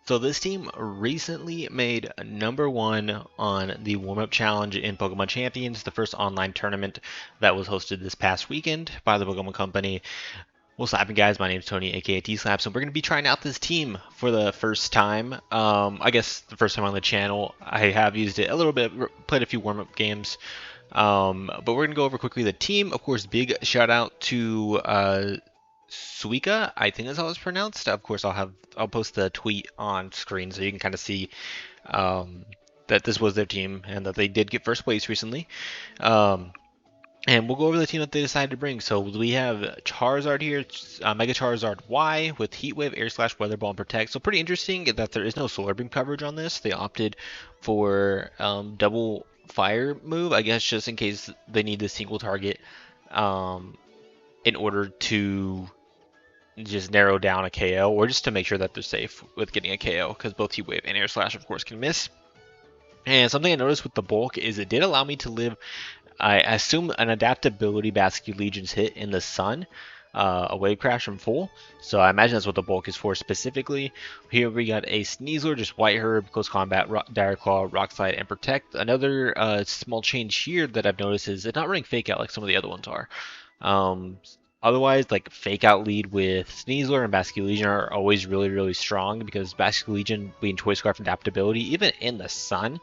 So this team recently made #1 on the warm-up challenge in Pokemon Champions, the first online tournament that was hosted this past weekend by the Pokemon Company. What's happening, guys? My name is Tony, aka TSlaps, and we're going to be trying out this team for the first time. I guess the first time on the channel. I have used it a little bit, played a few warm-up games, but we're going to go over quickly the team. Of course, big shout out to Suika, I think that's how it's pronounced. Of course, I'll post the tweet on screen so you can kind of see um, that this was their team and that they did get first place recently. Um, and we'll go over the team that they decided to bring. So we have Charizard here, Mega Charizard Y with Heat Wave, Air Slash, Weather Ball, and Protect. So pretty interesting that there is no Solar Beam coverage on this. They opted for double fire move, I guess, just in case they need the single target in order to just narrow down a KO, or just to make sure that they're safe with getting a KO, because both Heat Wave and Air Slash, of course, can miss. And something I noticed with the bulk is it did allow me to live, I assume, an adaptability Basket Legion's hit in the sun, a Wave Crash from full. So I imagine that's what the bulk is for specifically. Here we got a Sneasler, just White Herb, Close Combat, Dire Claw, Rock Slide, and Protect. Another small change here that I've noticed is it's not running Fake Out like some of the other ones are. Otherwise, like Fake Out lead with Sneasler and Basket Legion are always really strong, because Basket Legion being Choice Scarf and adaptability, even in the sun,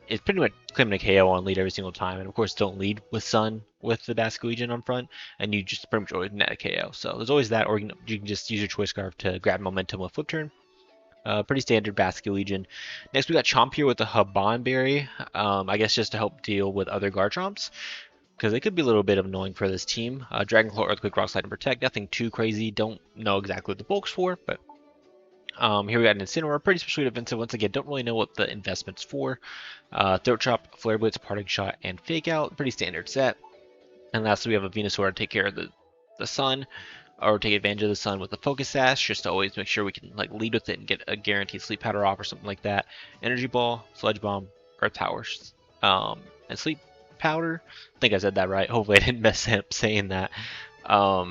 is pretty much claiming a KO on lead every single time. And of course, don't lead with Sun with the Basket Legion on front, and you just pretty much always net a KO. So there's always that, or you can just use your Choice Scarf to grab momentum with Flip Turn. Pretty standard Basket Legion. Next, we got Chomp here with the Haban Berry. I guess just to help deal with other Garchomps, because they could be a little bit annoying for this team. Dragon Claw, Earthquake, Rock Slide, and Protect. Nothing too crazy. Don't know exactly what the bulk's for, but here we got an Incineroar, pretty specially defensive. Once again, don't really know what the investment's for. Throat Chop, Flare Blitz, Parting Shot, and Fake Out. Pretty standard set. And lastly, we have a Venusaur to take care of the sun, or take advantage of the sun with the Focus Sash, just to always make sure we can like lead with it and get a guaranteed Sleep Powder off or something like that. Energy Ball, Sludge Bomb, Earth Powers, and Sleep Powder. I think I said that right. Hopefully I didn't mess up saying that. I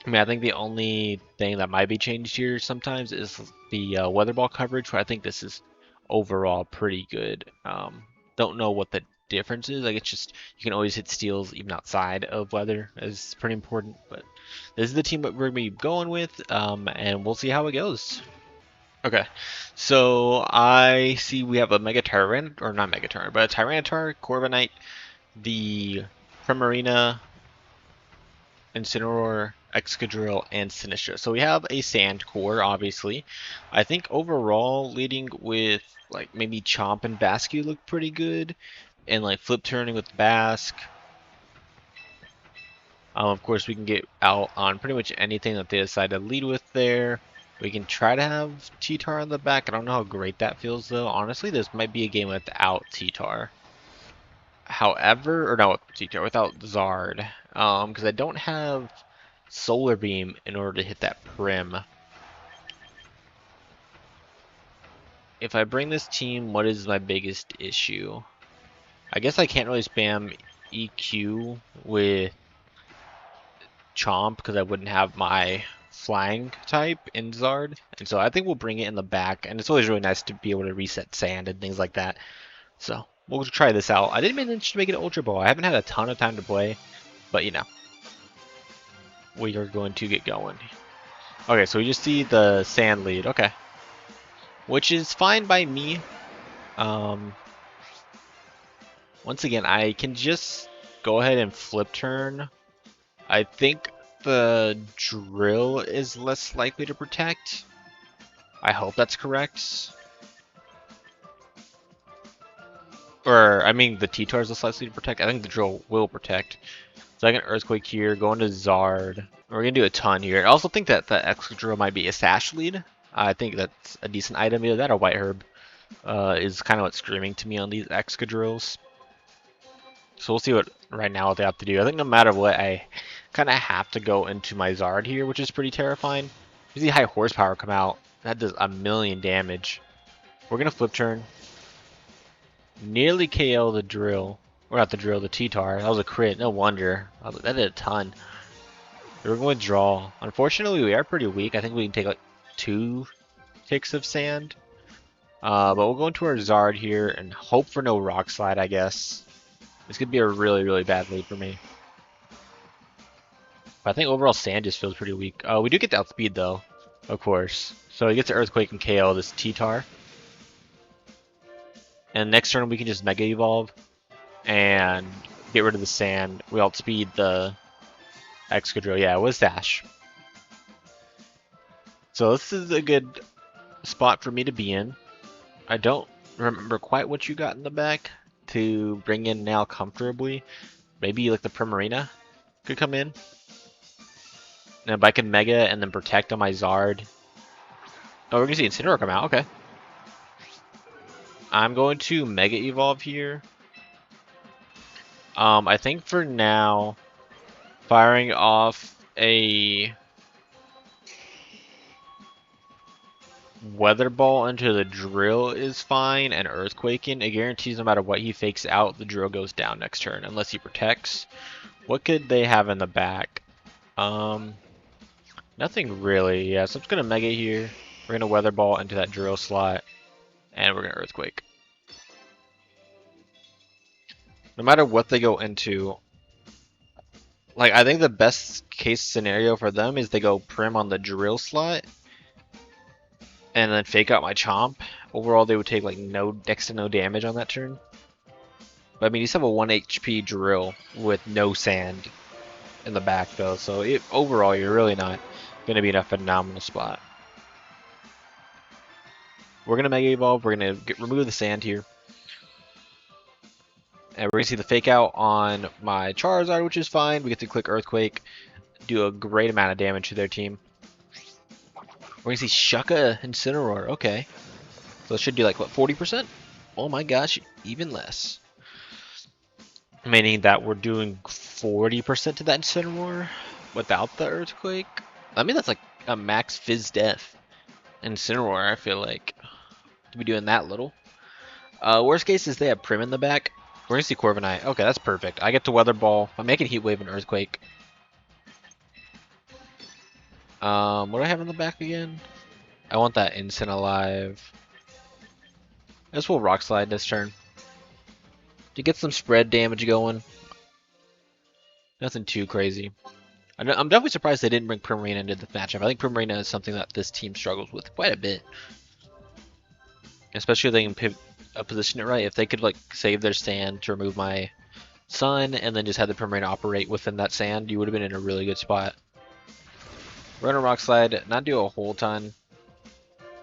mean, I think the only thing that might be changed here sometimes is the Weather Ball coverage, but I think this is overall pretty good. Don't know what the difference is. Like, it's just you can always hit steals even outside of weather. Is pretty important. But this is the team that we're gonna be going with, and we'll see how it goes. Okay, so I see we have a Mega Tyrant, or not Mega Tyrant, but a Tyranitar, Corviknight, the Primarina, Incineroar, Excadrill, and Sinistra. So we have a Sand Core, obviously. I think overall leading with like maybe Chomp and Bascu look pretty good, and like Flip Turning with Bask. Of course, we can get out on pretty much anything that they decide to lead with there. We can try to have T-Tar in the back. I don't know how great that feels, though. Honestly, this might be a game without T-Tar. However, or no, T-Tar, without Zard. Because I don't have Solar Beam in order to hit that Prim. If I bring this team, what is my biggest issue? I guess I can't really spam EQ with Chomp because I wouldn't have my flying type in Zard. And so I think we'll bring it in the back. And it's always really nice to be able to reset sand and things like that. So we'll try this out. I didn't manage to make it an Ultra Ball. I haven't had a ton of time to play, but you know, we are going to get going. Okay, so we just see the sand lead. Okay, which is fine by me. Once again, I can just go ahead and Flip Turn. I think the Drill is less likely to protect. I hope that's correct. Or, I mean, the T-Tar is less likely to protect. I think the Drill will protect. So I can Earthquake here, go into Zard. We're going to do a ton here. I also think that the Excadrill might be a Sash lead. I think that's a decent item. Either that or White Herb is kind of what's screaming to me on these Excadrills. So we'll see what right now what they have to do. I think no matter what, I kind of have to go into my Zard here, which is pretty terrifying. You see high horsepower come out. That does a million damage. We're going to Flip Turn. Nearly KO the Drill. Or not the Drill, the T-Tar. That was a crit. No wonder. That did a ton. We're going to draw. Unfortunately, we are pretty weak. I think we can take like 2 ticks of sand. But we'll go into our Zard here and hope for no Rock Slide, I guess. This could be a really, really bad lead for me. But I think overall sand just feels pretty weak. We do get the outspeed though, of course. So he gets an Earthquake and KO this T-Tar. And next turn we can just Mega Evolve and get rid of the sand. We outspeed the Excadrill. Yeah, it was Dash. So this is a good spot for me to be in. I don't remember quite what you got in the back to bring in now comfortably. Maybe like the Primarina could come in. And if I can Mega and then Protect on my Zard. Oh, we're going to see Incineroar come out. Okay. I'm going to Mega Evolve here. I think for now, firing off a Weather Ball into the Drill is fine, and Earthquaking. It guarantees no matter what he fakes out, the Drill goes down next turn, unless he protects. What could they have in the back? Nothing really. Yeah, so I'm just going to Mega here. We're going to Weather Ball into that Drill slot, and we're going to Earthquake. No matter what they go into, like, I think the best case scenario for them is they go Prim on the Drill slot, and then fake out my Chomp. Overall, they would take like next to no damage on that turn. But I mean, you still have a 1 HP Drill with no sand in the back though, so overall, you're really not going to be in a phenomenal spot. We're going to Mega Evolve. We're going to remove the sand here. And we're going to see the fake out on my Charizard, which is fine. We get to click Earthquake, do a great amount of damage to their team. We're going to see Shucka Incineroar. Okay. So it should do like, what, 40%? Oh my gosh, even less. Meaning that we're doing 40% to that Incineroar without the Earthquake. I mean, that's like a max Fizz Death. Incineroar, I feel like, to be doing that little. Worst case is they have Prim in the back. We're going to see Corviknight. Okay, that's perfect. I get to Weather Ball. I'm making Heat Wave and Earthquake. What do I have in the back again? I want that Incinealive. I guess we'll Rock Slide this turn to get some spread damage going. Nothing too crazy. I'm definitely surprised they didn't bring Primarina into the matchup. I think Primarina is something that this team struggles with quite a bit. Especially if they can position it right. If they could like save their sand to remove my Sun and then just have the Primarina operate within that sand, you would have been in a really good spot. We're gonna Rock Slide, not do a whole ton.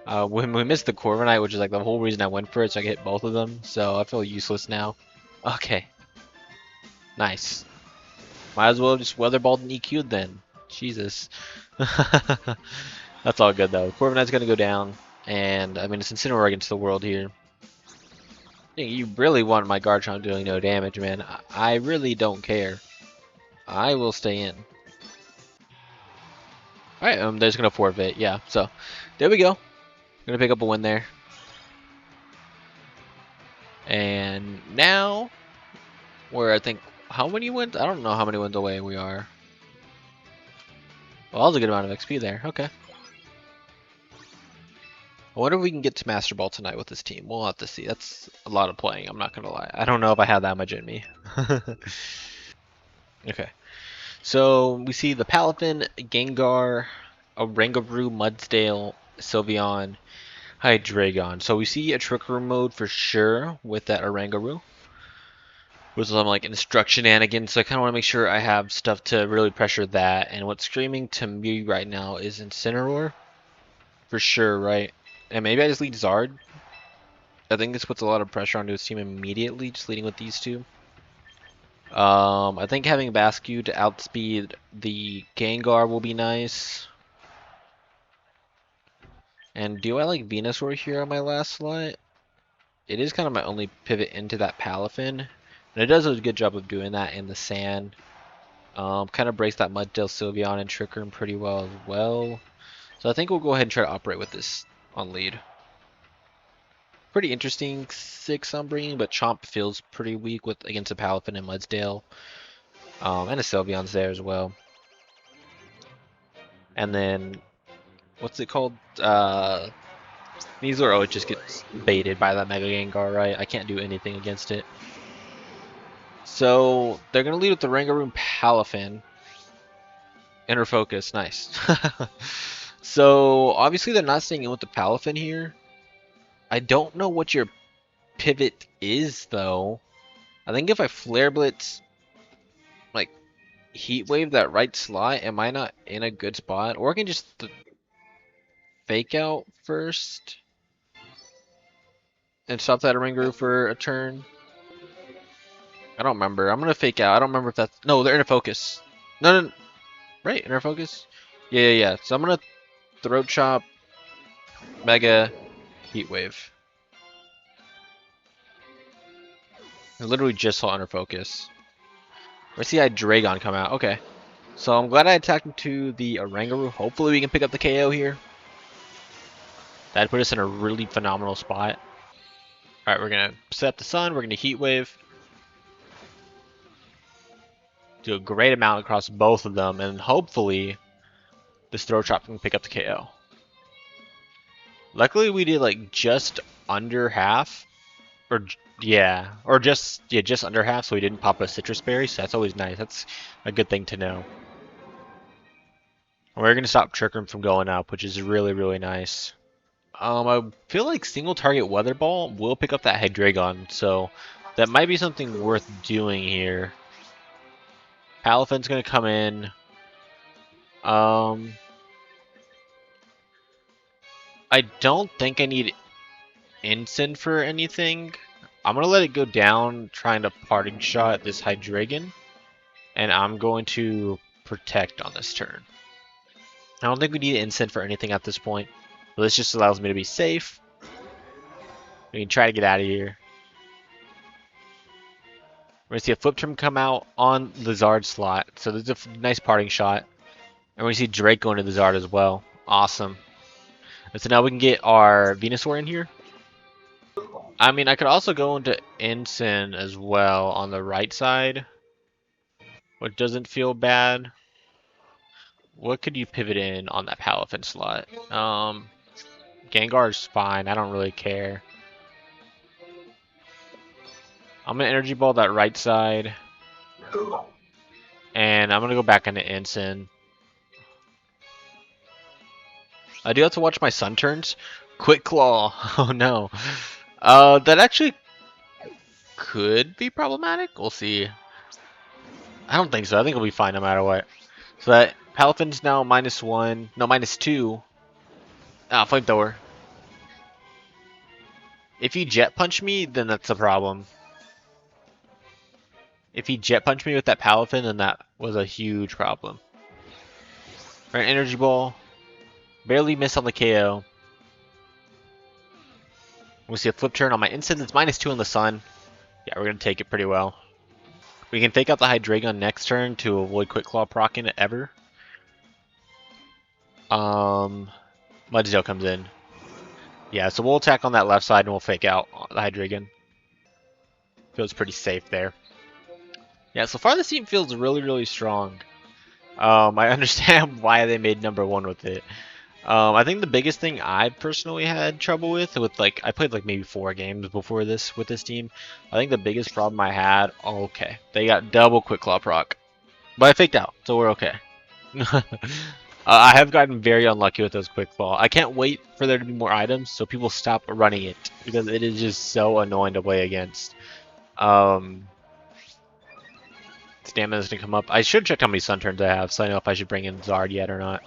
When we missed the Corviknight, which is like the whole reason I went for it, so I hit both of them. So I feel useless now. Okay. Nice. Might as well just Weather Balled and EQ'd then. Jesus. That's all good though. Corviknight's gonna go down. And I mean, it's Incineroar against the world here. You really want my Garchomp doing no damage, man. I really don't care. I will stay in. Alright, they're just gonna forfeit, yeah. So, there we go. Gonna pick up a win there. And now, we're I think, how many wins? I don't know how many wins away we are. Well, that was a good amount of XP there. Okay. I wonder if we can get to Master Ball tonight with this team. We'll have to see. That's a lot of playing, I'm not gonna lie. I don't know if I have that much in me. Okay. So, we see the Palafin, Gengar, Oranguru, Mudsdale, Sylveon, Hydreigon. So we see a Trick Room mode for sure with that Oranguru. With some like instruction shenanigans, so I kind of want to make sure I have stuff to really pressure that. And what's screaming to me right now is Incineroar. For sure, right? And maybe I just lead Zard. I think this puts a lot of pressure onto his team immediately, just leading with these two. I think having Bascu to outspeed the Gengar will be nice. And do I like Venusaur here on my last slot? It is kind of my only pivot into that Palafin. And it does a good job of doing that in the sand. Kind of breaks that Muddale, Sylveon, and Trick Room pretty well as well. So I think we'll go ahead and try to operate with this on lead. Pretty interesting 6 I'm bringing, but Chomp feels pretty weak with against a Palafin and Mudsdale. And a Sylveon's there as well. And then, what's it called? Sneasler always just gets baited by that Mega Gengar, right? I can't do anything against it. So they're gonna lead with the Rangaroon Palafin. Inner focus, nice. So obviously they're not staying in with the Palafin here. I don't know what your pivot is though. I think if I Flare Blitz, like Heat Wave that right slot, am I not in a good spot? Or I can just fake out first and stop that Ringaroo for a turn. I don't remember. I'm gonna fake out. I don't remember if that's no. They're inner focus. No, right, inner focus. Yeah. So I'm gonna throat chop, Mega, Heat Wave. I literally just saw inner focus. Let's see Dragon come out. Okay. So I'm glad I attacked into the Oranguru. Hopefully we can pick up the KO here. That'd put us in a really phenomenal spot. Alright, we're gonna set up the sun, we're gonna Heat Wave. Do a great amount across both of them, and hopefully this throw chop can pick up the KO. Luckily we did like just under half. Or just under half, so we didn't pop a citrus berry, so that's always nice. That's a good thing to know. We're gonna stop Trick Room from going up, which is really, really nice. I feel like single target Weather Ball will pick up that Hydreigon, so that might be something worth doing here. Palafin's gonna come in. I don't think I need Ensign for anything. I'm gonna let it go down, trying to parting shot this Hydreigon, and I'm going to protect on this turn. I don't think we need Ensign for anything at this point, but this just allows me to be safe. We can try to get out of here. We're going to see a Flip Trim come out on the Zard slot. So there's a nice parting shot. And we see Drake going to the Zard as well. Awesome. And so now we can get our Venusaur in here. I mean, I could also go into Ensign as well on the right side, which doesn't feel bad. What could you pivot in on that Palafin slot? Gengar's fine. I don't really care. I'm going to Energy Ball that right side. And I'm going to go back into Ensign. I do have to watch my sun turns. Quick Claw. Oh no. That actually could be problematic. We'll see. I don't think so. I think it'll be fine no matter what. So that Palafin's now -1. No, -2. Ah, Flamethrower. If he Jet Punch me, then that's a problem. If he Jet Punch me with that Palafin, then that was a huge problem. Alright, Energy Ball. Barely missed on the KO. We'll see a flip turn on my instant. It's -2 on the sun. Yeah, we're going to take it pretty well. We can fake out the Hydreigon next turn to avoid Quick Claw proccing it ever. Mudsdale comes in. Yeah, so we'll attack on that left side and we'll fake out the Hydreigon. Feels pretty safe there. Yeah, so far this team feels really, really strong. I understand why they made #1 with it. I think the biggest thing I personally had trouble with like I played like maybe 4 games before this with this team. I think the biggest problem I had, okay, they got double Quick Claw proc, but I faked out, so we're okay. I have gotten very unlucky with those Quick Claw. I can't wait for there to be more items so people stop running it because it is just so annoying to play against. Stamina's gonna come up. I should check how many sun turns I have so I know if I should bring in Zard yet or not.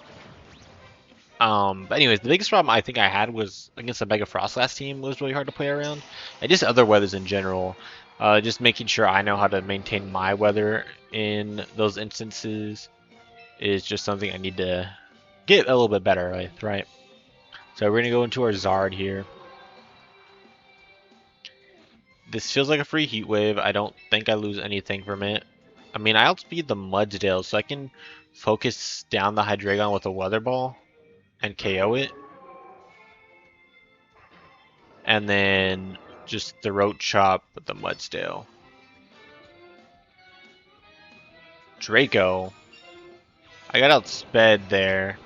But anyways, the biggest problem I think I had was against the Mega Frostlass team was really hard to play around. And just other weathers in general. Just making sure I know how to maintain my weather in those instances is just something I need to get a little bit better with, right? So we're going to go into our Zard here. This feels like a free Heat Wave. I don't think I lose anything from it. I mean, I outspeed the Mudsdale, so I can focus down the Hydreigon with a Weather Ball and KO it. And then just throat chop with the Mudsdale. Draco. I got outsped there.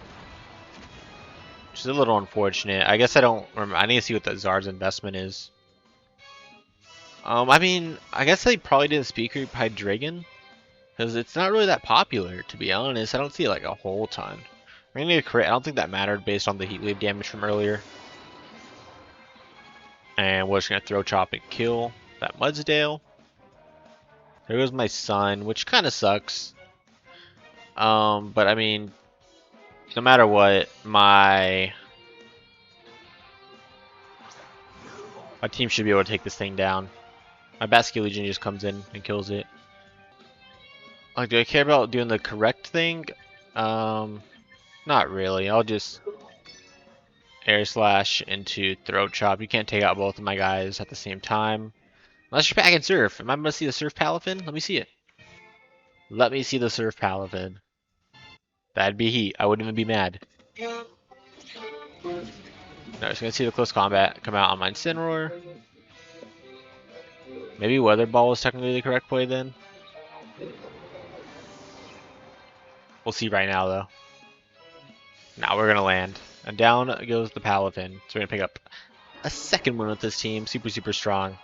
which is a little unfortunate. I guess I don't remember. I need to see what the Zard's investment is. I mean, I guess they probably didn't speak Hydreigon, because it's not really that popular, to be honest. I don't see like a whole ton. We're gonna need a crit. I don't think that mattered based on the heat wave damage from earlier. And we're just gonna throw chop and kill that Mudsdale. There goes my son, which kind of sucks. But I mean, no matter what, my team should be able to take this thing down. My Basket Legion just comes in and kills it. Like, do I care about doing the correct thing? Not really. I'll just air slash into throat chop. You can't take out both of my guys at the same time. Unless you're packing surf. Am I gonna see the surf Palafin? Let me see it. Let me see the surf Palafin. That'd be heat. I wouldn't even be mad. No, just gonna see the close combat come out on my Incineroar. Maybe Weather Ball is technically the correct play then. We'll see right now though. Now we're gonna land. And down goes the Palafin. So we're gonna pick up a second win with this team. Super, super strong.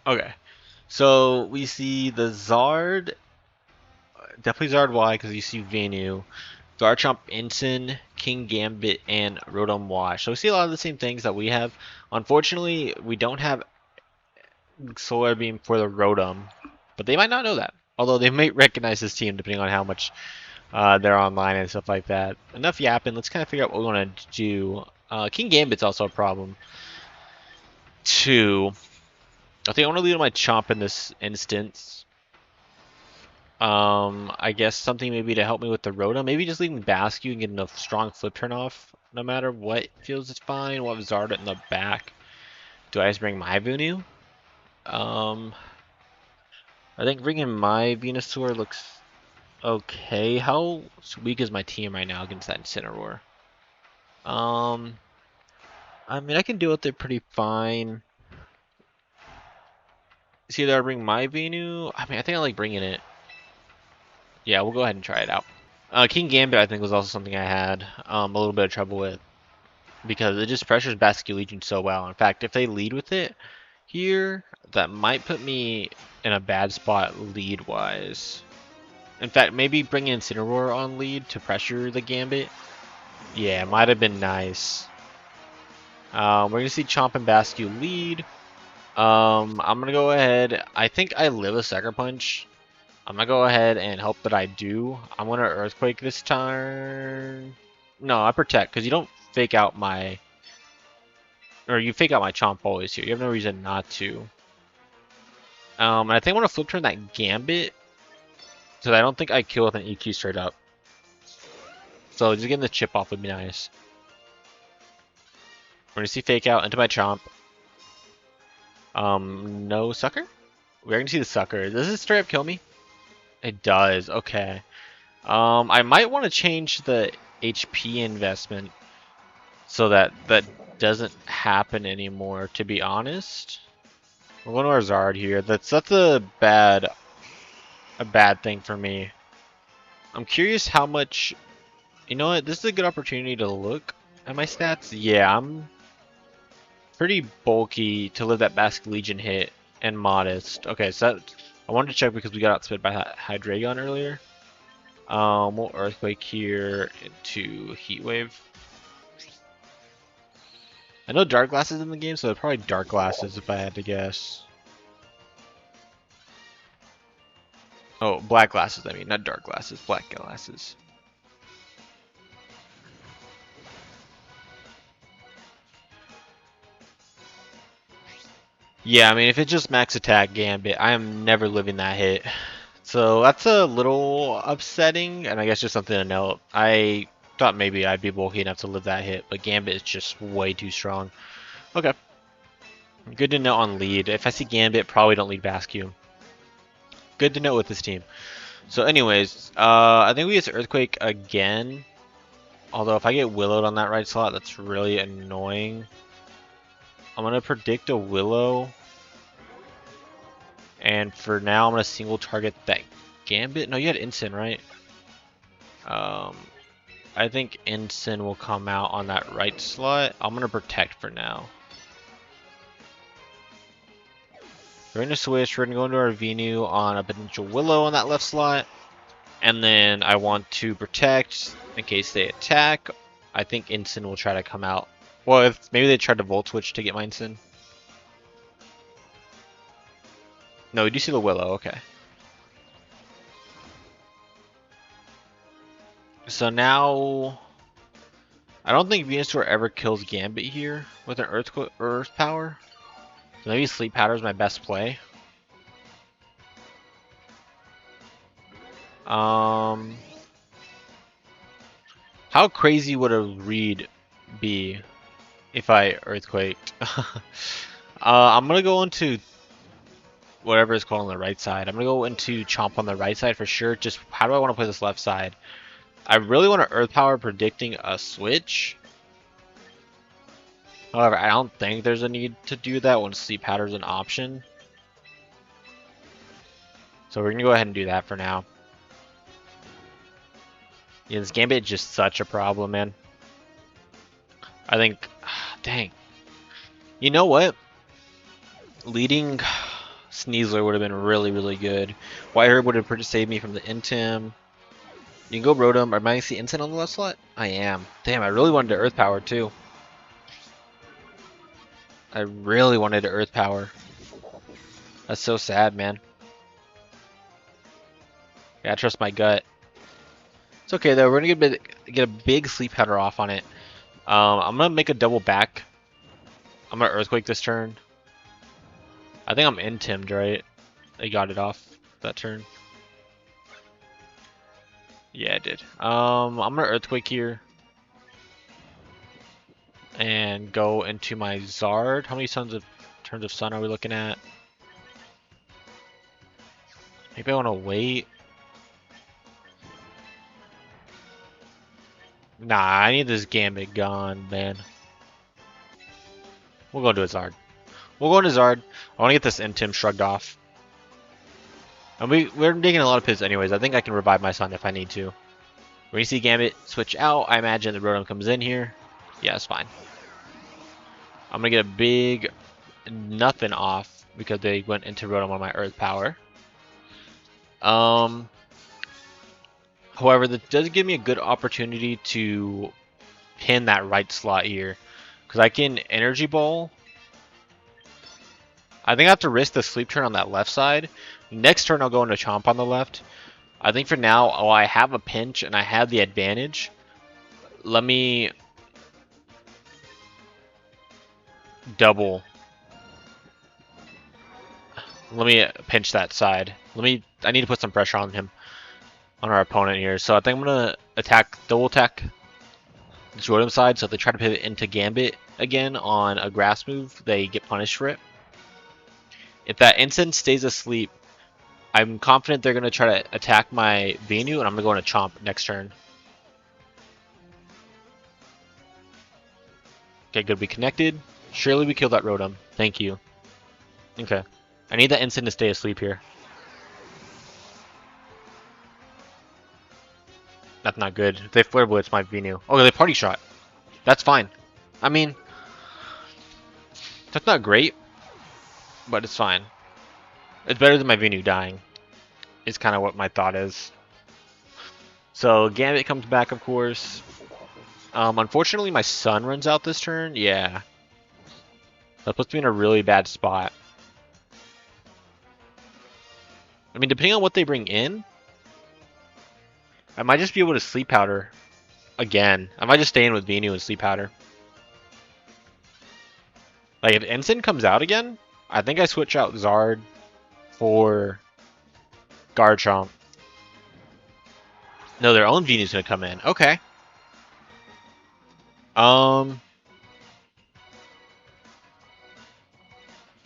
Okay. So we see the Zard. Definitely Zard Y because you see Venu. Garchomp, Ensign, King Gambit, and Rotom Wash. So we see a lot of the same things that we have. Unfortunately, we don't have Solar Beam for the Rotom, but they might not know that. Although they might recognize this team depending on how much they're online and stuff like that. Enough yapping. Let's kind of figure out what we want to do. King Gambit's also a problem. Two. I think I want to lead my Chomp in this instance. I guess something maybe to help me with the Rotom. Maybe just leaving Bascu and getting a strong flip turn off. No matter what feels it's fine. We'll have Zarda in the back. Do I just bring my Venu? I think bringing my Venusaur looks okay. How weak is my team right now against that Incineroar? I mean, I can deal with it pretty fine. It's either I bring my Venu. I mean, I think I like bringing it. Yeah, we'll go ahead and try it out. King Gambit, I think, was also something I had a little bit of trouble with because it just pressures Basque Legion so well. In fact, if they lead with it here, that might put me in a bad spot lead-wise. In fact, maybe bringing Incineroar on lead to pressure the Gambit. Yeah, might have been nice. We're going to see Chomp and Basque lead. I'm going to go ahead. I think I live a Sucker Punch. I'm going to go ahead and hope that I do. I'm going to Earthquake this turn. No, I Protect, because you don't fake out my... Or you fake out my Chomp always here. You have no reason not to. And I think I want to Flip Turn that Gambit. So I don't think I kill with an EQ straight up. So just getting the chip off would be nice. We're going to see Fake Out into my Chomp. No Sucker? We're going to see the Sucker. Does this straight up kill me? It does. Okay. I might want to change the HP investment so that that doesn't happen anymore, to be honest. We're going to our Zard here. That's a bad thing for me. I'm curious how much... You know what? This is a good opportunity to look at my stats. Yeah, I'm pretty bulky to live that Basque Legion hit and modest. Okay, so that, I wanted to check because we got outspit by Hydreigon earlier. We'll Earthquake here into Heat Wave. I know Dark Glass is in the game, so probably Dark Glasses if I had to guess. Oh, Black Glasses, I mean, not Dark Glasses, Black Glasses. Yeah, I mean, if it's just max attack Gambit, I am never living that hit. So that's a little upsetting, and I guess just something to note. I thought maybe I'd be bulky enough to live that hit, but Gambit is just way too strong. Okay. Good to know on lead. If I see Gambit, probably don't lead Bascu. Good to know with this team. So anyways, I think we get Earthquake again. Although if I get Willowed on that right slot, that's really annoying. I'm going to predict a Willow. And for now, I'm going to single target that Gambit. No, you had Ensign, right? I think Ensign will come out on that right slot. I'm gonna protect for now. We're gonna switch. We're gonna go into our Venu on a potential Willow on that left slot. And then I want to protect in case they attack. I think Ensign will try to come out. Well, if maybe they tried to Volt Switch to get my Ensign. No, we do see the Willow. Okay. So now, I don't think Venusaur ever kills Gambit here with an Earth Power. So maybe Sleep Powder is my best play. How crazy would a read be if I Earthquaked? I'm gonna go into whatever is called on the right side. I'm gonna go into Chomp on the right side for sure. Just how do I want to play this left side? I really want to Earth Power predicting a switch. However, I don't think there's a need to do that when Sleep Powder is an option. So we're gonna go ahead and do that for now. Yeah, this Gambit is just such a problem, man. I think, dang. You know what? Leading Sneasler would have been really, really good. White Herb would have saved me from the Intim. You can go Rotom. Am I going to see Instant on the left slot? I am. Damn, I really wanted to Earth Power too. I really wanted to Earth Power. That's so sad, man. Yeah, I trust my gut. It's okay though. We're gonna get a big Sleep Powder off on it. I'm gonna make a double back. I'm gonna Earthquake this turn. I think I'm Intim'd, right? I got it off that turn. Yeah, I did. I'm gonna Earthquake here. And go into my Zard. How many turns of sun are we looking at? Maybe I want to wait. Nah, I need this Gambit gone, man. We'll go into a Zard. We'll go into Zard. I want to get this Intim shrugged off. And we're digging a lot of pits anyways. I think I can revive my son if I need to. When you see Gambit switch out, I imagine the Rotom comes in here. Yeah, it's fine. I'm going to get a big nothing off because they went into Rotom on my Earth Power. However, that does give me a good opportunity to pin that right slot here. Because I can Energy Ball. I think I have to risk the Sleep turn on that left side. Next turn, I'll go into Chomp on the left. I think for now, while I have a pinch and I have the advantage, let me double. Let me pinch that side. I need to put some pressure on him, on our opponent here. So I think I'm gonna double attack this Rotom side. So if they try to pivot into Gambit again on a grass move, they get punished for it. If that instant stays asleep, I'm confident they're gonna try to attack my Venu, and I'm gonna go into Chomp next turn. Okay, good. We connected. Surely we killed that Rotom. Thank you. Okay. I need that instant to stay asleep here. That's not good. If they Flare Blitz my Venu. Oh, they Party Shot. That's fine. I mean, that's not great, but it's fine. It's better than my Venu dying. Is kind of what my thought is. So Gambit comes back, of course. Unfortunately, my sun runs out this turn. Yeah. That puts me in a really bad spot. I mean, depending on what they bring in, I might just be able to Sleep Powder again. I might just stay in with Venu and Sleep Powder. Like, if Ensign comes out again, I think I switch out Zard for Garchomp. No, their own Venu's gonna come in. Okay.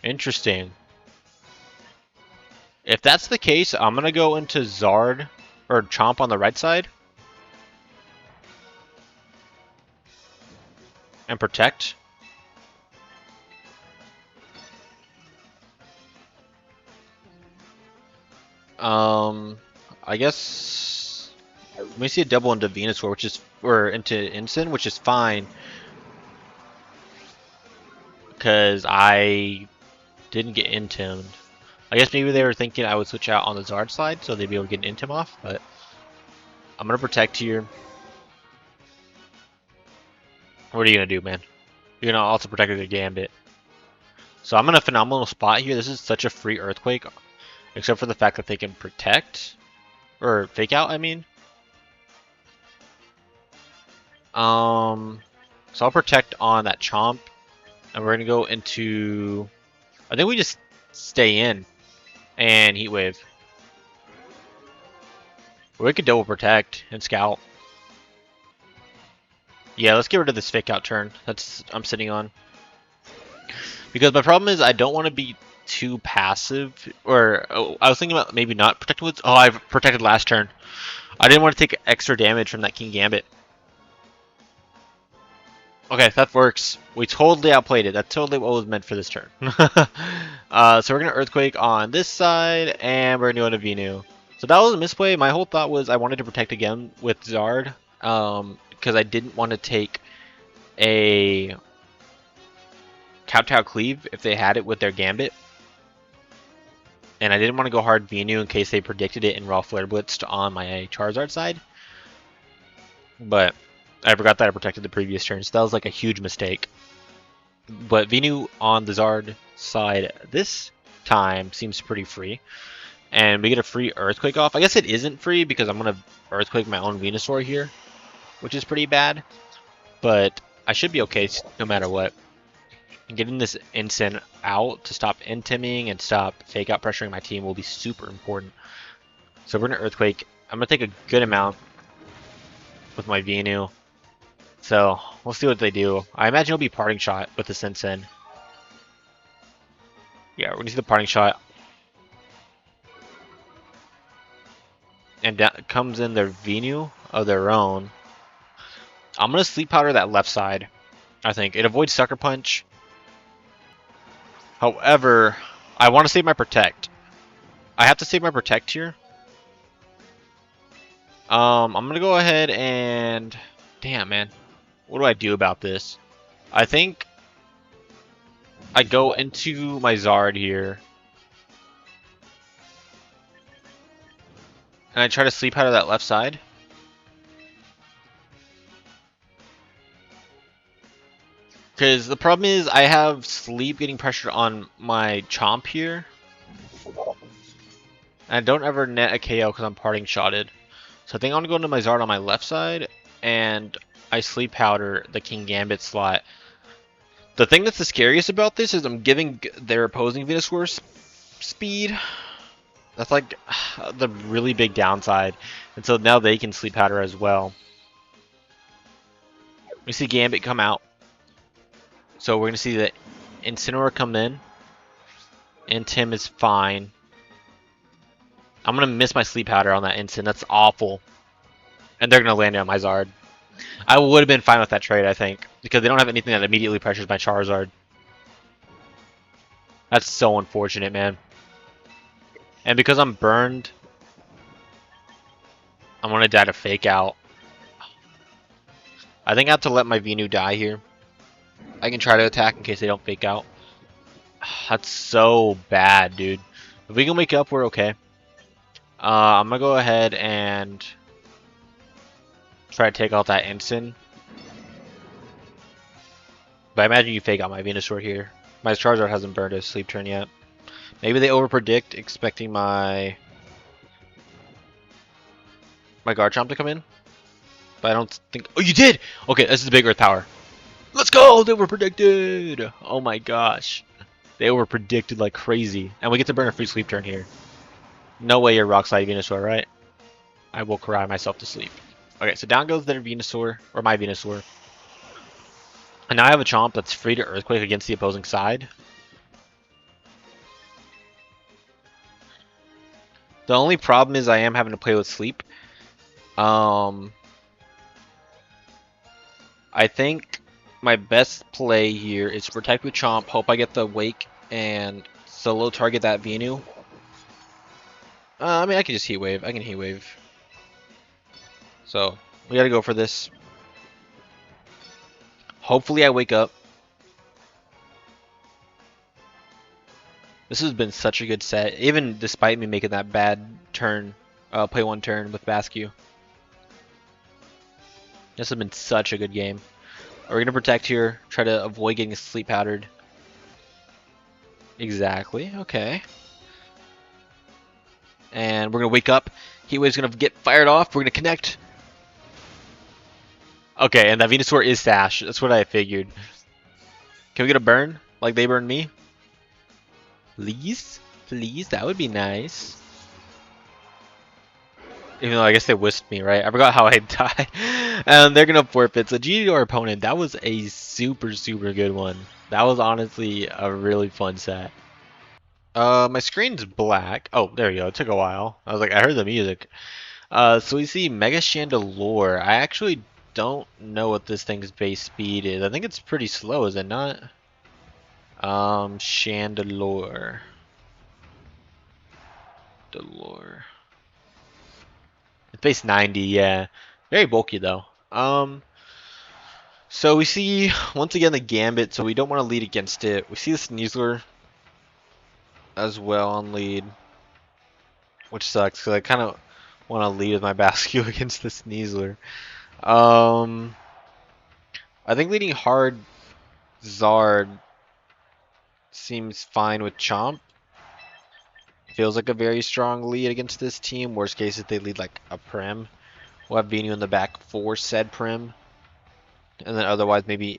Interesting. If that's the case, I'm gonna go into Zard or Chomp on the right side and protect. I guess We see a double into Venusaur, which is or into Ensign, which is fine because I didn't get intimed. I guess maybe they were thinking I would switch out on the Zard side so they'd be able to get an intim off, but I'm gonna protect here. What are you gonna do, man? You're gonna also protect the Gambit. So I'm in a phenomenal spot here. This is such a free Earthquake, except for the fact that they can protect or fake out. I mean, so I'll protect on that Chomp, and we're gonna go into. I think we just stay in and Heat Wave. Or we could double protect and scout. Yeah, let's get rid of this fake out turn. That's I'm sitting on. Because my problem is I don't want to be too passive. Or oh, I was thinking about maybe not protecting Woods. Oh, I've protected last turn. I didn't want to take extra damage from that King Gambit. Okay, that works. We totally outplayed it. That's totally what was meant for this turn. So we're going to Earthquake on this side, and we're going to go into Venu. So that was a misplay. My whole thought was I wanted to protect again with Zard, because I didn't want to take a Kowtow Cleave if they had it with their Gambit. And I didn't want to go hard Venu in case they predicted it and Raw Flare Blitzed on my Charizard side. But I forgot that I protected the previous turn, so that was like a huge mistake. But Venu on the Zard side this time seems pretty free. And we get a free Earthquake off. I guess it isn't free because I'm going to Earthquake my own Venusaur here, which is pretty bad. But I should be okay no matter what. Getting this Ensign out to stop intiming and stop fake out pressuring my team will be super important. So we're going to Earthquake. I'm going to take a good amount with my Venu. So we'll see what they do. I imagine it'll be Parting Shot with the Ensign. Yeah, we're going to see the Parting Shot. And that comes in their Venu of their own. I'm going to Sleep Powder that left side, I think. It avoids Sucker Punch. However, I want to save my Protect. I have to save my Protect here. I'm going to go ahead and... Damn, man. What do I do about this? I think I go into my Zard here. And I try to Sleep Powder that left side. Because the problem is I have Sleep getting pressured on my Chomp here. And I don't ever net a KO because I'm Parting Shotted. So I think I'm going to go into my Zard on my left side. And I Sleep Powder the King Gambit slot. The thing that's the scariest about this is I'm giving their opposing Venusaur speed. That's like the really big downside. And so now they can Sleep Powder as well. We see Gambit come out. So we're going to see that Incineroar come in. And Tim is fine. I'm going to miss my Sleep Powder on that instant. That's awful. And they're going to land it on my Zard. I would have been fine with that trade, I think. Because they don't have anything that immediately pressures my Charizard. That's so unfortunate, man. And because I'm burned, I'm going to die to fake out. I think I have to let my Venu die here. I can try to attack in case they don't fake out. That's so bad, dude. If we can wake up, we're okay. I'm going to go ahead and try to take out that Ensign. But I imagine you fake out my Venusaur here. My Charizard hasn't burned his sleep turn yet. Maybe they overpredict, expecting my Garchomp to come in. But I don't think... Oh, you did! Okay, this is the big Earth Power. Let's go! They were predicted! Oh my gosh. They were predicted like crazy. And we get to burn a free sleep turn here. No way you're Rock Slide Venusaur, right? I will cry myself to sleep. Okay, so down goes their Venusaur, or my Venusaur. And now I have a Chomp that's free to Earthquake against the opposing side. The only problem is I am having to play with sleep. I think my best play here is to protect with Chomp, hope I get the Wake, and solo target that Venu. I mean, I can just Heat Wave. I can Heat Wave. So we gotta go for this. Hopefully I wake up. This has been such a good set, even despite me making that bad turn, play one turn with Basque. This has been such a good game. We're gonna protect here, try to avoid getting sleep powdered. Exactly, okay. And we're gonna wake up. Heatwave's gonna get fired off. We're gonna connect. Okay, and that Venusaur is Sash. That's what I figured. Can we get a burn? Like they burned me? Please? Please? That would be nice. Even though I guess they whisked me, right? I forgot how I died. And they're gonna forfeit. So GG to our opponent. That was a super, super good one. That was honestly a really fun set. My screen's black. Oh, there you go. It took a while. I was like, I heard the music. So we see Mega Chandelure. I actually don't know what this thing's base speed is. I think it's pretty slow, is it not? Chandelure. Delure. It's base 90, yeah. Very bulky though. So we see once again the Gambit, so we don't want to lead against it. We see the Sneasler as well on lead, which sucks because I kind of want to lead with my Basque against the Sneasler. I think leading hard Zard seems fine with Chomp. Feels like a very strong lead against this team. Worst case if they lead like a Prim. We'll have Venu in the back for said Prim. And then otherwise maybe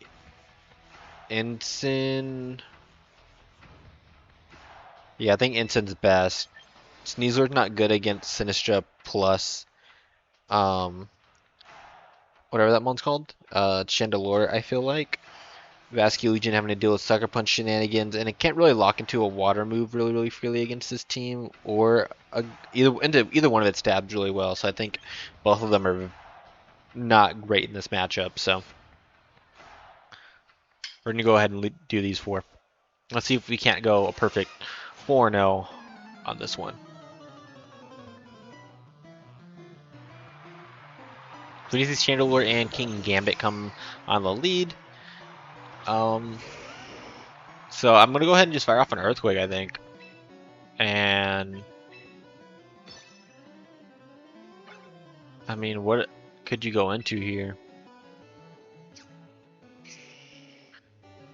Ensign. Yeah, I think Ensign's best. Sneasler's not good against Sinistra plus whatever that one's called. Chandelure, I feel like. Vascular Legion having to deal with Sucker Punch shenanigans, and it can't really lock into a water move really freely against this team, or either one of its stabs really well. So I think both of them are not great in this matchup. So we're gonna go ahead and do these four. Let's see if we can't go a perfect 4-0 on this one. So we see Chandelure and King Gambit come on the lead. So I'm gonna go ahead and just fire off an Earthquake, I think. And I mean, what could you go into here?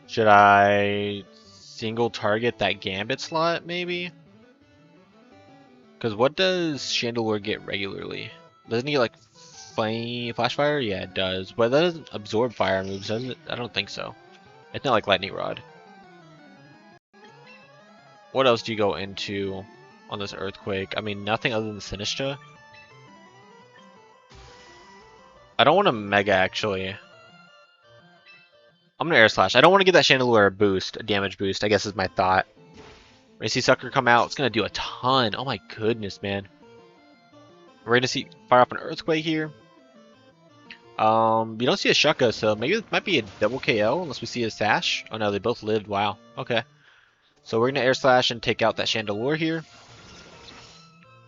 Should I single target that Gambit slot, maybe? Because what does Chandelure get regularly? Doesn't he get like Flash Fire? Yeah, it does. But that doesn't absorb fire moves, does it? I don't think so. It's not like Lightning Rod. What else do you go into on this Earthquake? I mean, nothing other than Sinistra. I don't want to Mega, actually. I'm going to Air Slash. I don't want to give that Chandelure a boost, a damage boost, I guess is my thought. When you see Sucker come out, it's going to do a ton. Oh my goodness, man. We're going to see fire off an Earthquake here. You don't see a Shucka, so maybe it might be a double KO unless we see a Sash. Oh no, they both lived. Wow. Okay. So we're going to Air Slash and take out that Chandelure here.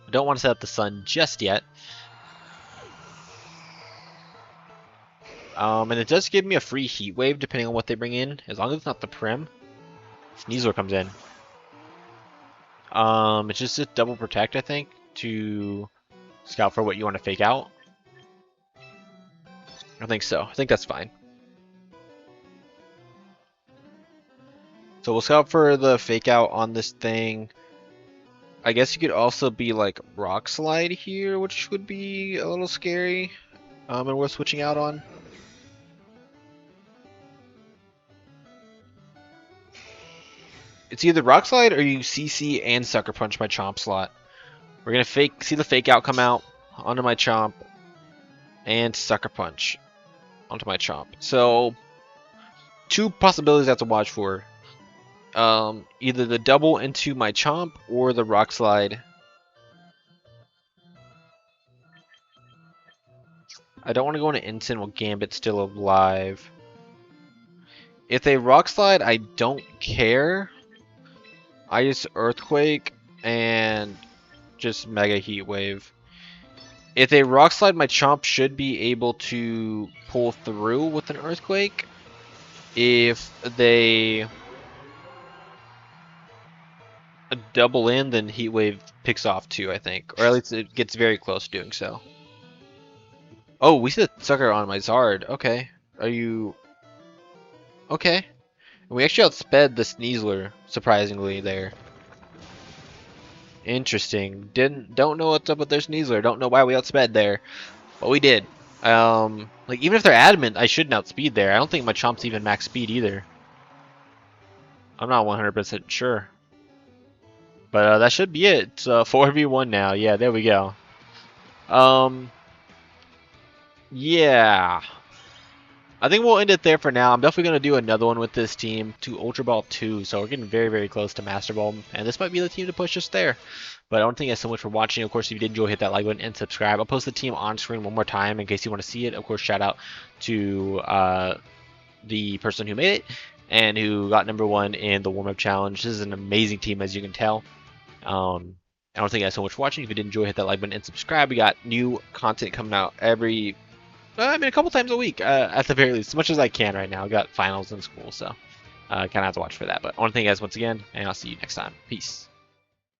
I don't want to set up the Sun just yet. And it does give me a free Heat Wave depending on what they bring in, as long as it's not the Prim. Sneasler comes in. It's just a double protect, I think, to scout for what you want to fake out. I think so. I think that's fine. So we'll scout for the fake out on this thing. I guess you could also be like Rock Slide here, which would be a little scary. And worth switching out on. It's either Rock Slide or you CC and Sucker Punch my Chomp slot. We're gonna see the fake out come out onto my Chomp and Sucker Punch onto my Chomp. So two possibilities I have to watch for. Either the double into my Chomp or the Rock Slide. I don't want to go into Ensign while Gambit's still alive. If they Rock Slide, I don't care. I just Earthquake and just Mega Heat Wave. If they rock slide, my Chomp should be able to pull through with an Earthquake. If they double in, then Heat Wave picks off too, I think. Or at least it gets very close to doing so. Oh, we see the sucker on my Zard. Okay. Are you... Okay. We actually outsped the Sneasler, surprisingly, there. Interesting. Don't know what's up with their Sneasler. Don't know why we outsped there. But we did. Like, even if they're adamant, I shouldn't outspeed there. I don't think my Chomp's even max speed either. I'm not 100% sure. But that should be it. It's 4v1 now. Yeah, there we go. Yeah. I think we'll end it there for now. I'm definitely going to do another one with this team to Ultra Ball 2, so we're getting very, very close to Master Ball, and this might be the team to push us there. But I want to thank you guys so much for watching. Of course, if you did enjoy, hit that like button and subscribe. I'll post the team on screen one more time in case you want to see it. Of course, shout out to the person who made it and who got #1 in the warm-up challenge. This is an amazing team, as you can tell. I want to thank you guys so much for watching. If you did enjoy, hit that like button and subscribe. We got new content coming out every a couple times a week, at the very least, as much as I can right now. I got finals in school, so kind of have to watch for that. But I want to thank you guys once again, and I'll see you next time. Peace.